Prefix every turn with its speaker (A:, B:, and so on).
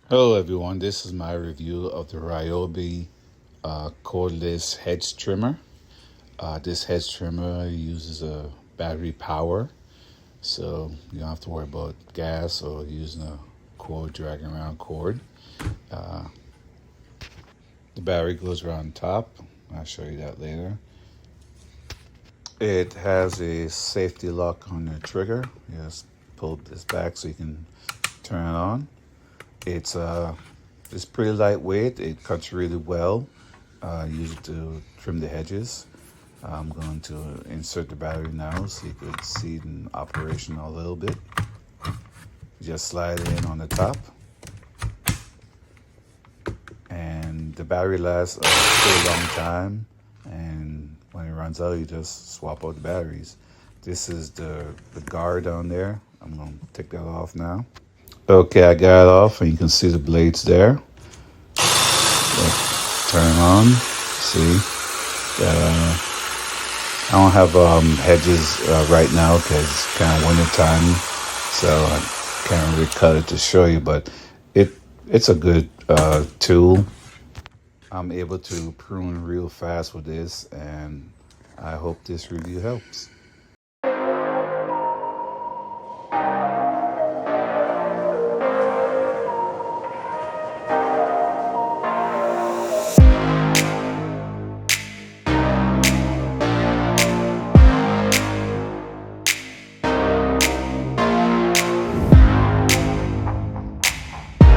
A: Hello everyone, this is my review of the Ryobi cordless hedge trimmer. This hedge trimmer uses a battery power, so you don't have to worry about gas or using a cord, dragging around cord. The battery goes around top. I'll show you that later. It has a safety lock on the trigger. You just pull this back so you can turn it on. It's pretty lightweight. It cuts really well. Use it to trim the hedges. I'm going to insert the battery now so you could see it in operation a little bit. Just slide it in on the top. And the battery lasts a pretty long time. And when it runs out, you just swap out the batteries. This is the guard on there. I'm going to take that off now. Okay, I got it off and you can see the blades there. Turn it on. See? I don't have hedges right now because it's kind of winter time, so I can't really cut it to show you, but it's a good tool. I'm able to prune real fast with this, and I hope this review helps.